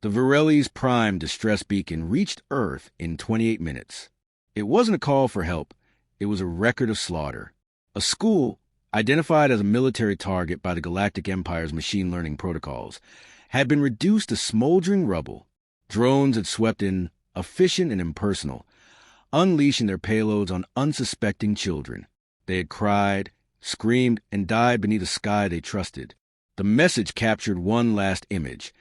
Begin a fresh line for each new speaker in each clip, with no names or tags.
The Varelli's Prime distress beacon reached Earth in 28 minutes. It wasn't a call for help. It was a record of slaughter. A school, identified as a military target by the Galactic Empire's machine learning protocols, had been reduced to smoldering rubble. Drones had swept in, efficient and impersonal, unleashing their payloads on unsuspecting children. They had cried, screamed, and died beneath a sky they trusted. The message captured one last image: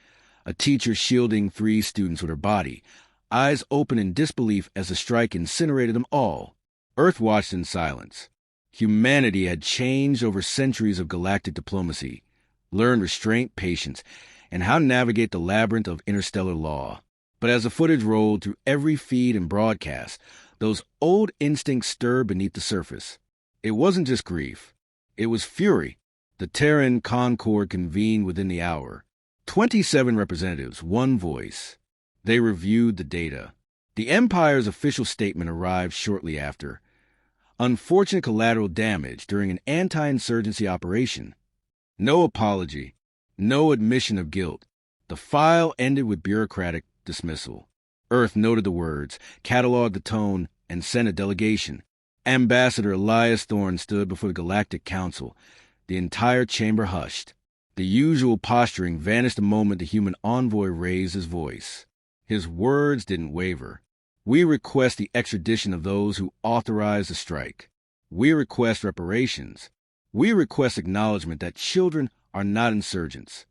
a teacher shielding 3 students with her body, eyes open in disbelief as the strike incinerated them all. Earth watched in silence. Humanity had changed over centuries of galactic diplomacy, learned restraint, patience, and how to navigate the labyrinth of interstellar law. But as the footage rolled through every feed and broadcast, those old instincts stirred beneath the surface. It wasn't just grief. It was fury. The Terran Concord convened within the hour. 27 representatives, one voice. They reviewed the data. The Empire's official statement arrived shortly after. Unfortunate collateral damage during an anti-insurgency operation. No apology. No admission of guilt. The file ended with bureaucratic dismissal. Earth noted the words, cataloged the tone, and sent a delegation. Ambassador Elias Thorne stood before the Galactic Council. The entire chamber hushed. The usual posturing vanished the moment the human envoy raised his voice. His words didn't waver. We request the extradition of those who authorized the strike. We request reparations. We request acknowledgement that children are not insurgents.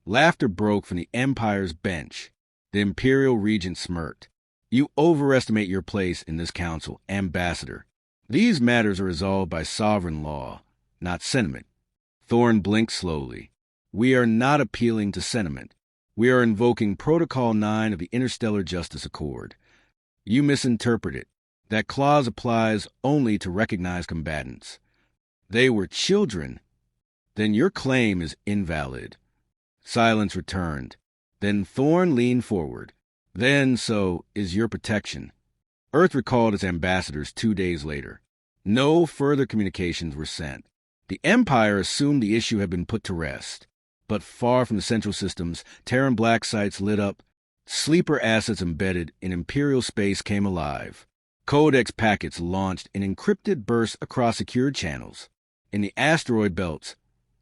Laughter broke from the Empire's bench. The Imperial Regent smirked. You overestimate your place in this council, Ambassador. These matters are resolved by sovereign law, not sentiment. Thorne blinked slowly. We are not appealing to sentiment. We are invoking Protocol 9 of the Interstellar Justice Accord. You misinterpret it. That clause applies only to recognized combatants. They were children. Then your claim is invalid. Silence returned. Then Thorne leaned forward. Then so is your protection. Earth recalled its ambassadors 2 days later. No further communications were sent. The Empire assumed the issue had been put to rest. But far from the central systems, Terran black sites lit up. Sleeper assets embedded in Imperial space came alive. Codex packets launched in encrypted bursts across secured channels. In the asteroid belts,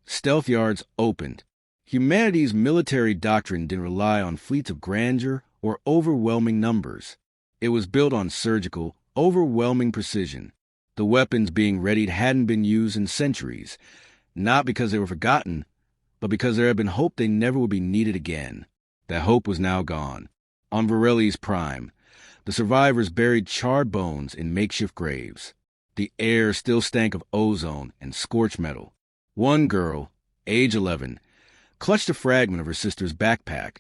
stealth yards opened. Humanity's military doctrine didn't rely on fleets of grandeur or overwhelming numbers. It was built on surgical, overwhelming precision. The weapons being readied hadn't been used in centuries, not because they were forgotten, but because there had been hope they never would be needed again. That hope was now gone. On Varelli's Prime, the survivors buried charred bones in makeshift graves. The air still stank of ozone and scorched metal. One girl, age 11, clutched a fragment of her sister's backpack,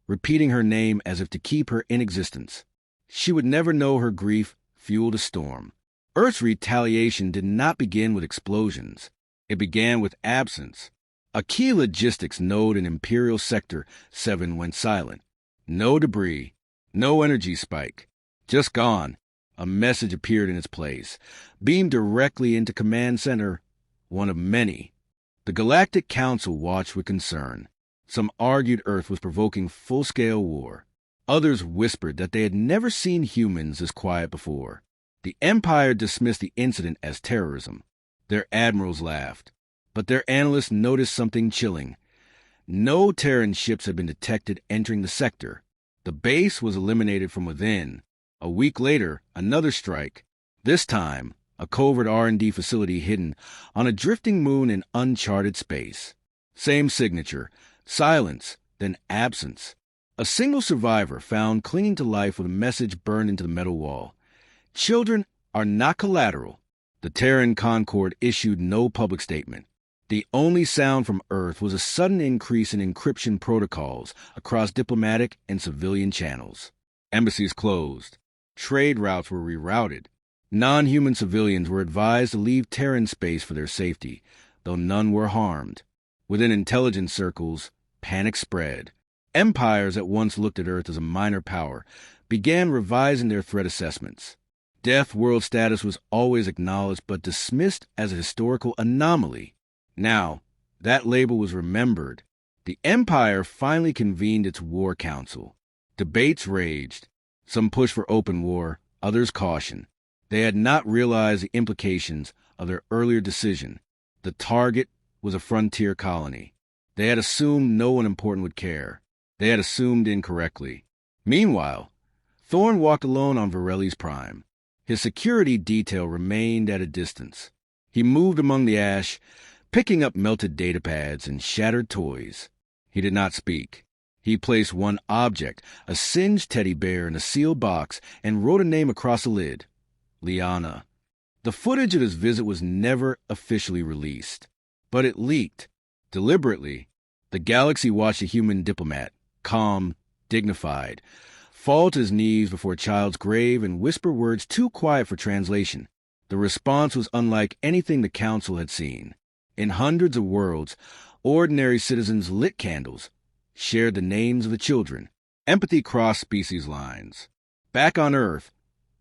repeating her name as if to keep her in existence. She would never know her grief fueled a storm. Earth's retaliation did not begin with explosions. It began with absence. A key logistics node in Imperial Sector 7 went silent. No debris, no energy spike. Just gone. A message appeared in its place, beamed directly into Command Center, one of many. The Galactic Council watched with concern. Some argued Earth was provoking full-scale war. Others whispered that they had never seen humans this quiet before. The Empire dismissed the incident as terrorism. Their admirals laughed. But their analysts noticed something chilling. No Terran ships had been detected entering the sector. The base was eliminated from within. A week later, another strike. This time, a covert R&D facility hidden on a drifting moon in uncharted space. Same signature, silence, then absence. A single survivor found clinging to life with a message burned into the metal wall. Children are not collateral. The Terran Concord issued no public statement. The only sound from Earth was a sudden increase in encryption protocols across diplomatic and civilian channels. Embassies closed. Trade routes were rerouted. Non-human civilians were advised to leave Terran space for their safety, though none were harmed. Within intelligence circles, panic spread. Empires that once looked at Earth as a minor power began revising their threat assessments. Death world status was always acknowledged but dismissed as a historical anomaly. Now, that label was remembered. The Empire finally convened its war council. Debates raged. Some pushed for open war, others cautioned. They had not realized the implications of their earlier decision. The target was a frontier colony. They had assumed no one important would care. They had assumed incorrectly. Meanwhile, Thorne walked alone on Varelli's Prime. His security detail remained at a distance. He moved among the ash, picking up melted datapads and shattered toys. He did not speak. He placed one object, a singed teddy bear, in a sealed box and wrote a name across the lid. Liana. The footage of his visit was never officially released, but it leaked. Deliberately, the galaxy watched a human diplomat, calm, dignified, fall to his knees before a child's grave and whisper words too quiet for translation. The response was unlike anything the Council had seen. In hundreds of worlds, ordinary citizens lit candles, shared the names of the children. Empathy crossed species lines. Back on Earth,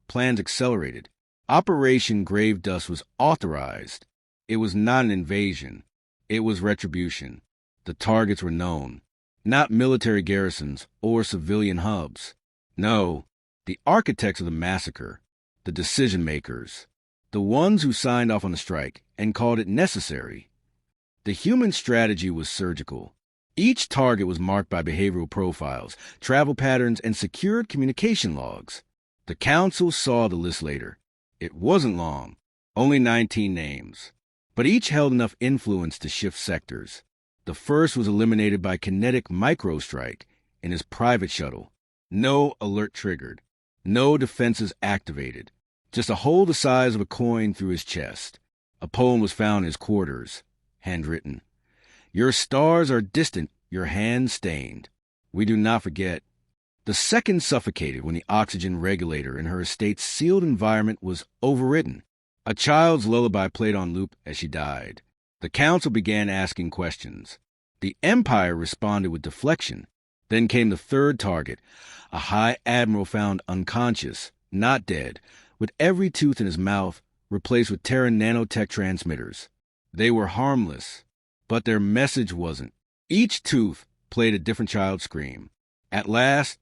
plans accelerated. Operation Grave Dust was authorized. It was not an invasion. It was retribution. The targets were known. Not military garrisons or civilian hubs. No, the architects of the massacre, the decision-makers, the ones who signed off on the strike and called it necessary. The human strategy was surgical. Each target was marked by behavioral profiles, travel patterns, and secured communication logs. The Council saw the list later. It wasn't long, only 19 names, but each held enough influence to shift sectors. The first was eliminated by kinetic microstrike in his private shuttle. No alert triggered, no defenses activated, just a hole the size of a coin through his chest. A poem was found in his quarters, handwritten. Your stars are distant, your hands stained. We do not forget. The second suffocated when the oxygen regulator in her estate's sealed environment was overridden. A child's lullaby played on loop as she died. The Council began asking questions. The Empire responded with deflection. Then came the third target, a high admiral found unconscious, not dead, with every tooth in his mouth replaced with Terran nanotech transmitters. They were harmless, but their message wasn't. Each tooth played a different child's scream. At last,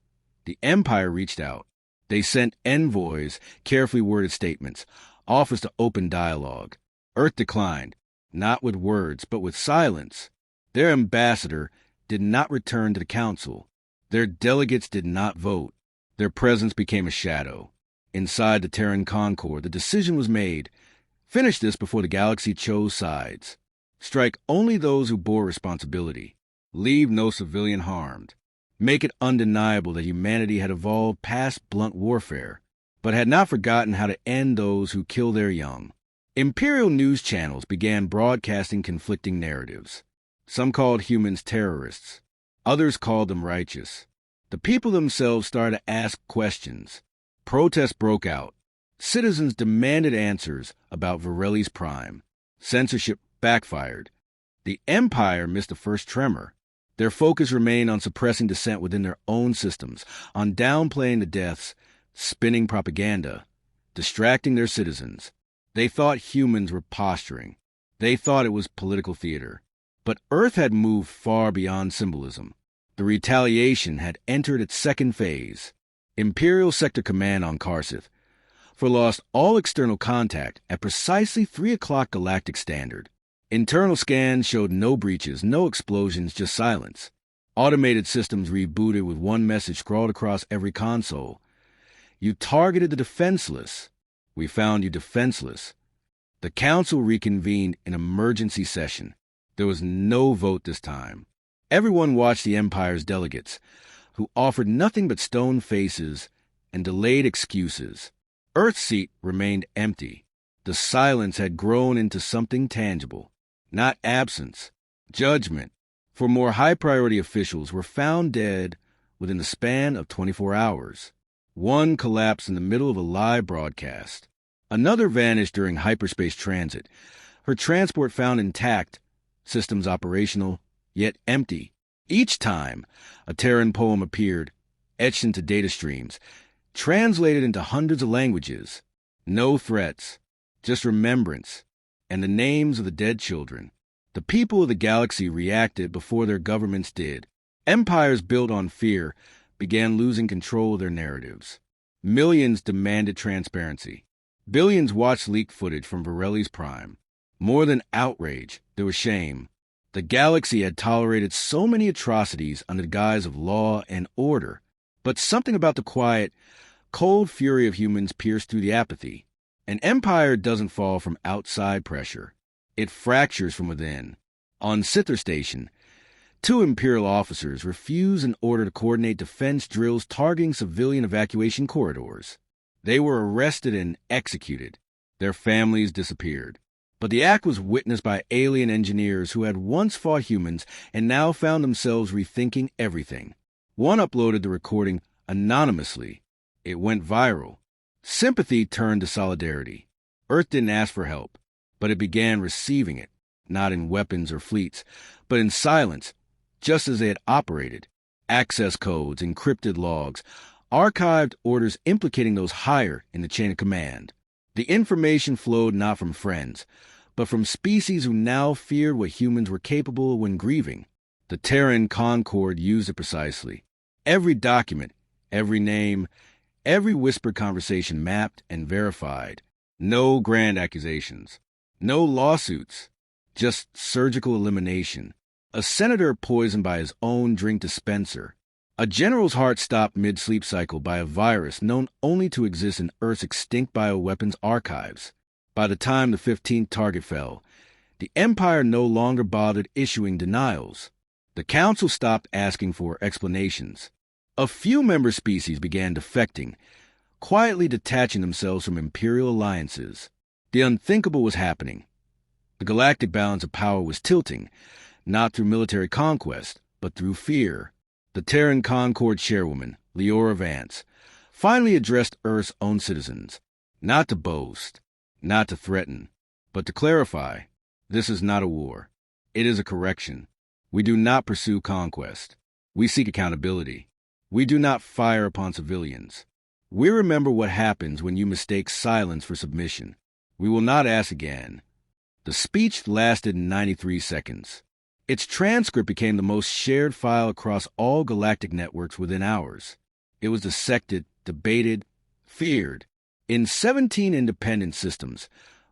the Empire reached out. They sent envoys, carefully worded statements, offers to open dialogue. Earth declined, not with words, but with silence. Their ambassador did not return to the Council. Their delegates did not vote. Their presence became a shadow. Inside the Terran Concord, the decision was made. Finish this before the galaxy chose sides. Strike only those who bore responsibility. Leave no civilian harmed. Make it undeniable that humanity had evolved past blunt warfare, but had not forgotten how to end those who kill their young. Imperial news channels began broadcasting conflicting narratives. Some called humans terrorists. Others called them righteous. The people themselves started to ask questions. Protests broke out. Citizens demanded answers about Varelli's Prime. Censorship backfired. The Empire missed the first tremor. Their focus remained on suppressing dissent within their own systems, on downplaying the deaths, spinning propaganda, distracting their citizens. They thought humans were posturing. They thought it was political theater. But Earth had moved far beyond symbolism. The retaliation had entered its second phase. Imperial Sector Command on Karsith lost all external contact at precisely 3 o'clock Galactic Standard. Internal scans showed no breaches, no explosions, just silence. Automated systems rebooted with one message scrawled across every console. You targeted the defenseless. We found you defenseless. The Council reconvened in emergency session. There was no vote this time. Everyone watched the Empire's delegates, who offered nothing but stone faces and delayed excuses. Earth's seat remained empty. The silence had grown into something tangible. Not absence, judgment. For more high-priority officials were found dead within the span of 24 hours. One collapsed in the middle of a live broadcast. Another vanished during hyperspace transit. Her transport found intact, systems operational, yet empty. Each time, a Terran poem appeared, etched into data streams, translated into hundreds of languages. No threats, just remembrance, and the names of the dead children. The The people of the galaxy reacted before their governments did. Empires built on fear began losing control of their narratives. Millions demanded transparency. Billions watched leaked footage from Varelli's prime. More than outrage, there was shame. The galaxy had tolerated so many atrocities under the guise of law and order. But something about the quiet, cold fury of humans pierced through the apathy. An empire doesn't fall from outside pressure. It fractures from within. On Sithar Station, 2 Imperial officers refused an order to coordinate defense drills targeting civilian evacuation corridors. They were arrested and executed. Their families disappeared. But the act was witnessed by alien engineers who had once fought humans and now found themselves rethinking everything. One uploaded the recording anonymously. It went viral. Sympathy turned to solidarity. Earth didn't ask for help, but it began receiving it, not in weapons or fleets, but in silence, just as they had operated. Access codes, encrypted logs, archived orders implicating those higher in the chain of command. The information flowed not from friends, but from species who now feared what humans were capable of when grieving. The Terran Concord used it precisely. Every document, every name, every whispered conversation mapped and verified. No grand accusations. No lawsuits. Just surgical elimination. A senator poisoned by his own drink dispenser. A general's heart stopped mid-sleep cycle by a virus known only to exist in Earth's extinct bioweapons archives. By the time the 15th target fell, the Empire no longer bothered issuing denials. The Council stopped asking for explanations. A few member species began defecting, quietly detaching themselves from Imperial alliances. The unthinkable was happening. The galactic balance of power was tilting, not through military conquest, but through fear. The Terran Concord chairwoman, Leora Vance, finally addressed Earth's own citizens, not to boast, not to threaten, but to clarify. This is not a war. It is a correction. We do not pursue conquest. We seek accountability. We do not fire upon civilians. We remember what happens when you mistake silence for submission. We will not ask again. The speech lasted 93 seconds. Its transcript became the most shared file across all galactic networks within hours. It was dissected, debated, feared. In 17 independent systems,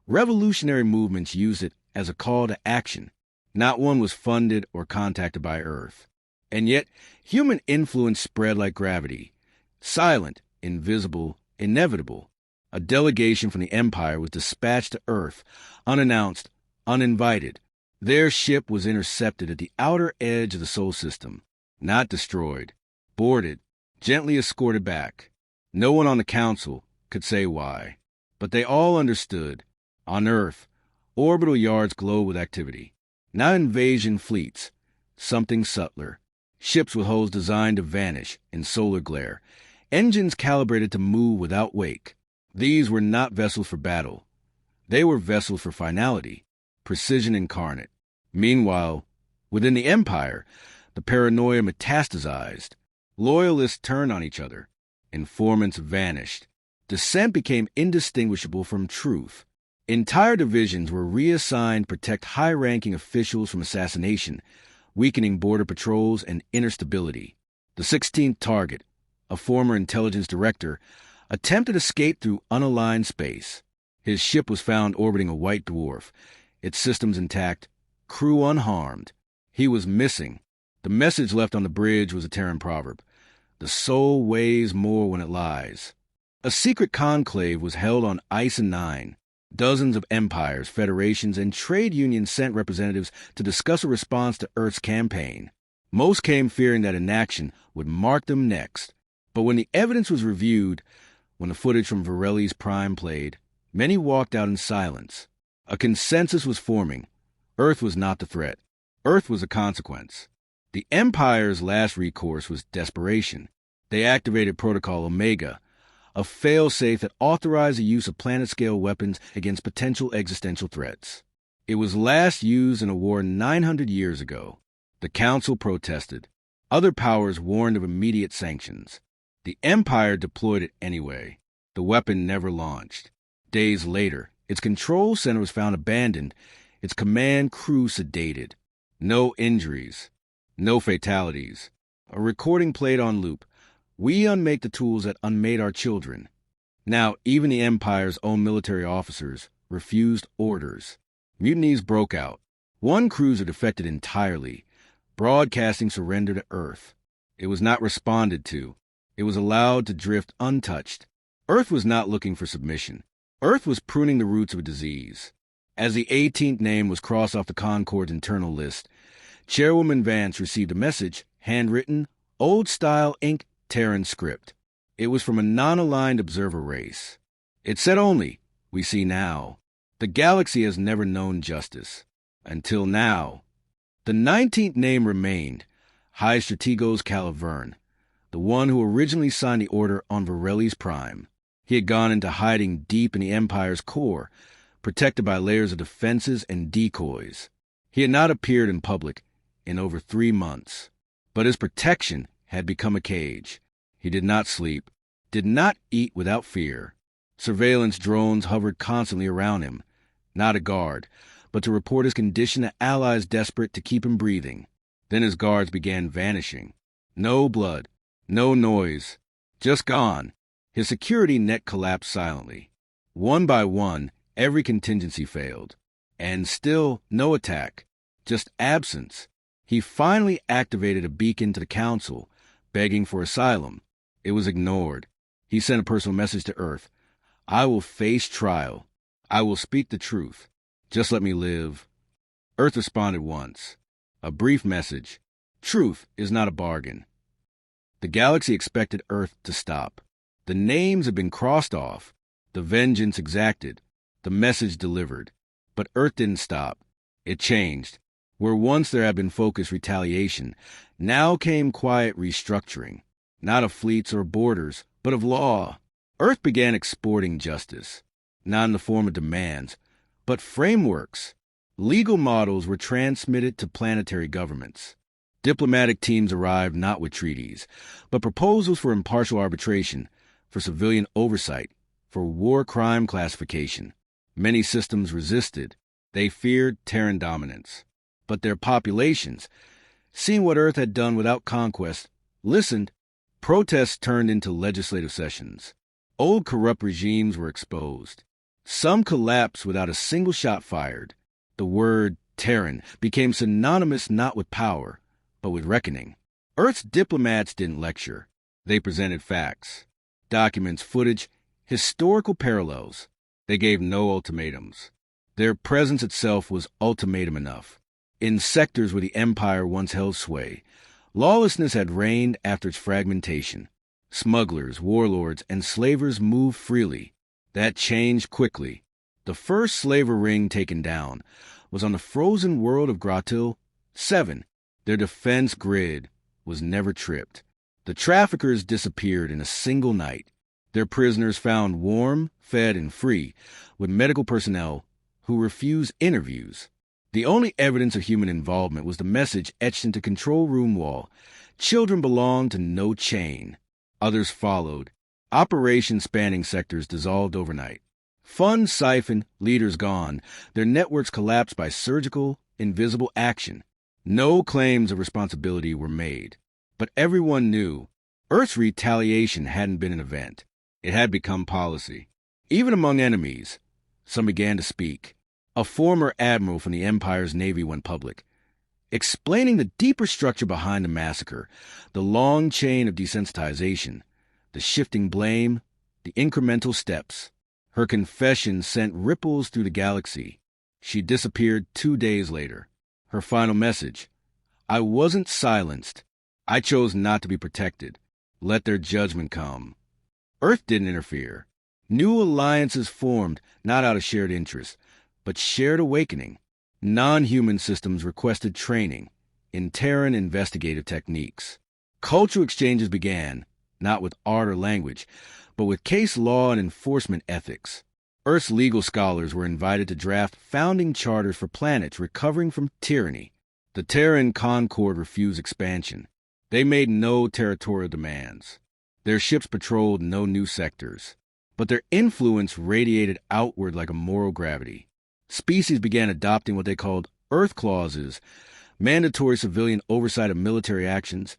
revolutionary movements used it as a call to action. Not one was funded or contacted by Earth. And yet, human influence spread like gravity. Silent, invisible, inevitable. A delegation from the Empire was dispatched to Earth, unannounced, uninvited. Their ship was intercepted at the outer edge of the Sol system, not destroyed, boarded, gently escorted back. No one on the Council could say why, but they all understood. On Earth, orbital yards glowed with activity. Not invasion fleets, something subtler. Ships with hulls designed to vanish in solar glare, engines calibrated to move without wake. These were not vessels for battle. They were vessels for finality, precision incarnate. Meanwhile, within the Empire, the paranoia metastasized. Loyalists turned on each other. Informants vanished. Dissent became indistinguishable from truth. Entire divisions were reassigned to protect high-ranking officials from assassination, weakening border patrols and inner stability. The 16th target, a former intelligence director, attempted escape through unaligned space. His ship was found orbiting a white dwarf, its systems intact, crew unharmed. He was missing. The message left on the bridge was a Terran proverb. The soul weighs more when it lies. A secret conclave was held on Ison 9. Dozens of empires, federations, and trade unions sent representatives to discuss a response to Earth's campaign. Most came fearing that inaction would mark them next. But when the evidence was reviewed, when the footage from Varelli's prime played, many walked out in silence. A consensus was forming. Earth was not the threat. Earth was a consequence. The Empire's last recourse was desperation. They activated Protocol Omega, a fail-safe that authorized the use of planet-scale weapons against potential existential threats. It was last used in a war 900 years ago. The Council protested. Other powers warned of immediate sanctions. The Empire deployed it anyway. The weapon never launched. Days later, its control center was found abandoned, its command crew sedated. No injuries, no fatalities. A recording played on loop. We unmake the tools that unmade our children. Now, even the Empire's own military officers refused orders. Mutinies broke out. One cruiser defected entirely, broadcasting surrender to Earth. It was not responded to. It was allowed to drift untouched. Earth was not looking for submission. Earth was pruning the roots of a disease. As the 18th name was crossed off the Concord's internal list, Chairwoman Vance received a message, handwritten, old-style ink Terran script. It was from a non-aligned observer race. It said only, "We see now. The galaxy has never known justice. Until now." The 19th name remained, High Strategos Calaverne, the one who originally signed the order on Varelli's Prime. He had gone into hiding deep in the Empire's core, protected by layers of defenses and decoys. He had not appeared in public in over 3 months, but his protection had become a cage. He did not sleep, did not eat without fear. Surveillance drones hovered constantly around him, not a guard, but to report his condition to allies desperate to keep him breathing. Then his guards began vanishing. No blood, no noise, just gone. His security net collapsed silently. One by one, every contingency failed. And still no attack, just absence. He finally activated a beacon to the Council, begging for asylum. It was ignored. He sent a personal message to Earth. "I will face trial. I will speak the truth. Just let me live." Earth responded once. A brief message. Truth is not a bargain. The galaxy expected Earth to stop. The names had been crossed off. The vengeance exacted. The message delivered. But Earth didn't stop. It changed. Where once there had been focused retaliation, now came quiet restructuring. Not of fleets or borders, but of law. Earth began exporting justice. Not in the form of demands, but frameworks. Legal models were transmitted to planetary governments. Diplomatic teams arrived not with treaties, but proposals for impartial arbitration, for civilian oversight, for war crime classification. Many systems resisted. They feared Terran dominance. But their populations, seeing what Earth had done without conquest, listened. Protests turned into legislative sessions. Old corrupt regimes were exposed. Some collapsed without a single shot fired. The word Terran became synonymous not with power, but with reckoning. Earth's diplomats didn't lecture. They presented facts, documents, footage, historical parallels. They gave no ultimatums. Their presence itself was ultimatum enough. In sectors where the Empire once held sway, lawlessness had reigned after its fragmentation. Smugglers, warlords, and slavers moved freely. That changed quickly. The first slaver ring taken down was on the frozen world of Gratil 7. Their defense grid was never tripped. The traffickers disappeared in a single night. Their prisoners found warm, fed, and free, with medical personnel who refused interviews. The only evidence of human involvement was the message etched into control room wall. Children belong to no chain. Others followed. Operations spanning sectors dissolved overnight. Funds siphoned, leaders gone. Their networks collapsed by surgical, invisible action. No claims of responsibility were made. But everyone knew Earth's retaliation hadn't been an event. It had become policy. Even among enemies, some began to speak. A former admiral from the Empire's Navy went public, explaining the deeper structure behind the massacre, the long chain of desensitization, the shifting blame, the incremental steps. Her confession sent ripples through the galaxy. She disappeared 2 days later. Her final message: "I wasn't silenced. I chose not to be protected. Let their judgment come." Earth didn't interfere. New alliances formed, not out of shared interest, but shared awakening. Non-human systems requested training in Terran investigative techniques. Cultural exchanges began, not with art or language, but with case law and enforcement ethics. Earth's legal scholars were invited to draft founding charters for planets recovering from tyranny. The Terran Concord refused expansion. They made no territorial demands. Their ships patrolled no new sectors. But their influence radiated outward like a moral gravity. Species began adopting what they called Earth clauses, mandatory civilian oversight of military actions,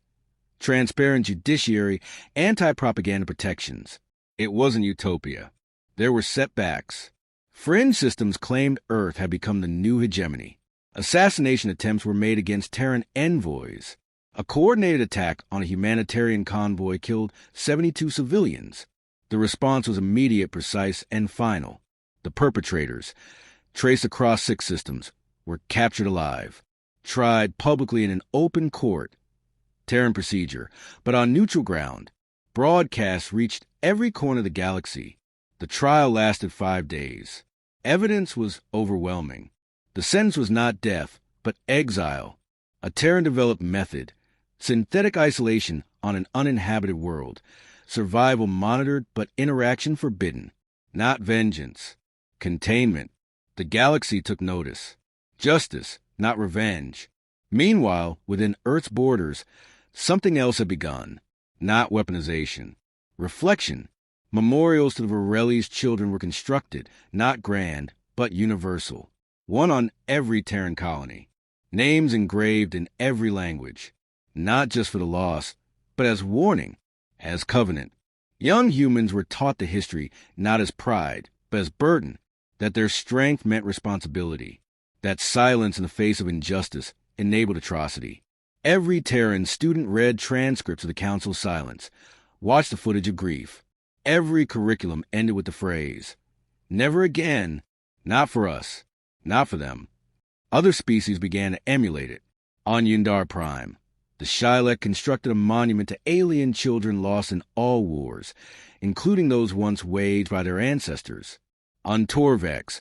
transparent judiciary, anti-propaganda protections. It wasn't utopia. There were setbacks. Fringe systems claimed Earth had become the new hegemony. Assassination attempts were made against Terran envoys. A coordinated attack on a humanitarian convoy killed 72 civilians. The response was immediate, precise, and final. The perpetrators, traced across 6 systems, were captured alive, tried publicly in an open court. Terran procedure, but on neutral ground. Broadcasts reached every corner of the galaxy. The trial lasted 5 days. Evidence was overwhelming. The sentence was not death, but exile. A Terran-developed method. Synthetic isolation on an uninhabited world. Survival monitored, but interaction forbidden. Not vengeance. Containment. The galaxy took notice. Justice, not revenge. Meanwhile, within Earth's borders, something else had begun. Not weaponization. Reflection. Memorials to the Varelli's children were constructed, not grand, but universal. One on every Terran colony. Names engraved in every language. Not just for the lost, but as warning, as covenant. Young humans were taught the history not as pride, but as burden, that their strength meant responsibility, that silence in the face of injustice enabled atrocity. Every Terran student read transcripts of the Council's silence, watched the footage of grief. Every curriculum ended with the phrase, "Never again, not for us, not for them." Other species began to emulate it. On Yundar Prime, the Shylek constructed a monument to alien children lost in all wars, including those once waged by their ancestors. On Torvex,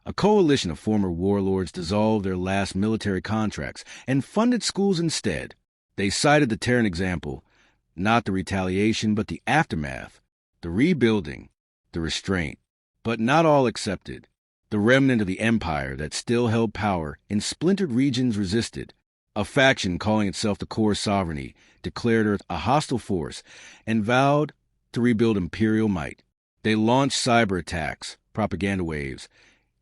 a coalition of former warlords dissolved their last military contracts and funded schools instead. They cited the Terran example, not the retaliation, but the aftermath, the rebuilding, the restraint. But not all accepted. The remnant of the Empire that still held power in splintered regions resisted. A faction calling itself the Core Sovereignty declared Earth a hostile force and vowed to rebuild imperial might. They launched cyber attacks, propaganda waves,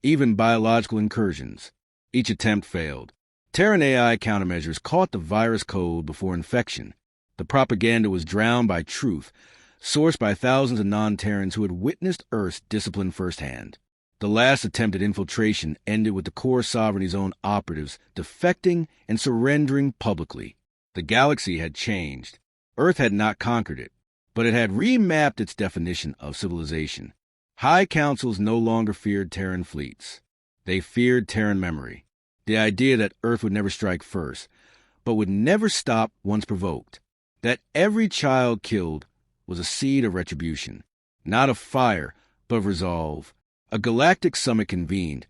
even biological incursions. Each attempt failed. Terran AI countermeasures caught the virus code before infection. The propaganda was drowned by truth, sourced by thousands of non-Terrans who had witnessed Earth's discipline firsthand. The last attempt at infiltration ended with the Core Sovereignty's own operatives defecting and surrendering publicly. The galaxy had changed. Earth had not conquered it, but it had remapped its definition of civilization. High councils no longer feared Terran fleets. They feared Terran memory, the idea that Earth would never strike first, but would never stop once provoked, that every child killed was a seed of retribution, not of fire, but of resolve. A galactic summit convened,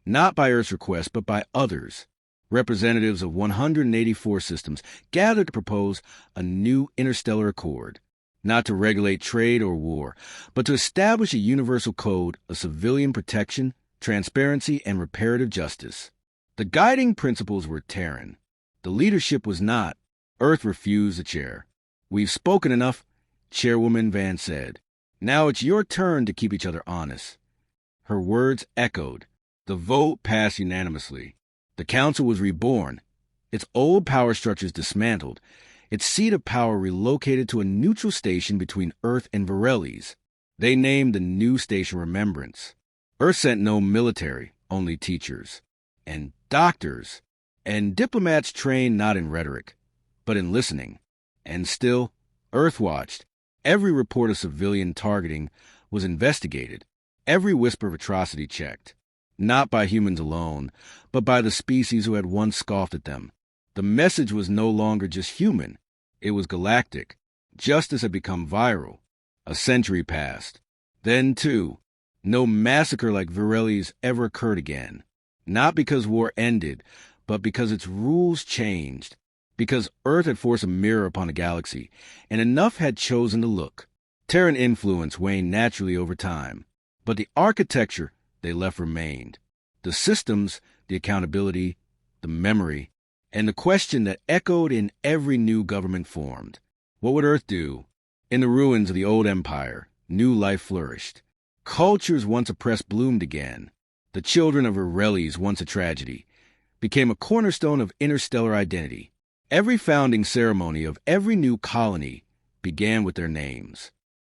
not by Earth's request, but by others. Representatives of 184 systems gathered to propose a new interstellar accord, not to regulate trade or war, but to establish a universal code of civilian protection, transparency, and reparative justice. The guiding principles were Terran. The leadership was not. Earth refused the chair. "We've spoken enough," Chairwoman Van said. "Now it's your turn to keep each other honest." Her words echoed. The vote passed unanimously. The council was reborn, its old power structures dismantled, its seat of power relocated to a neutral station between Earth and Varelli's. They named the new station Remembrance. Earth sent no military, only teachers, and doctors, and diplomats trained not in rhetoric, but in listening. And still, Earth watched. Every report of civilian targeting was investigated. Every whisper of atrocity checked, not by humans alone, but by the species who had once scoffed at them. The message was no longer just human. It was galactic. Justice had become viral. A century passed. Then, too, no massacre like Varelli's ever occurred again. Not because war ended, but because its rules changed. Because Earth had forced a mirror upon the galaxy, and enough had chosen to look. Terran influence waned naturally over time. But the architecture they left remained. The systems, the accountability, the memory, and the question that echoed in every new government formed. What would Earth do? In the ruins of the old empire, new life flourished. Cultures once oppressed bloomed again. the children of Aurelius, once a tragedy, became a cornerstone of interstellar identity. Every founding ceremony of every new colony began with their names.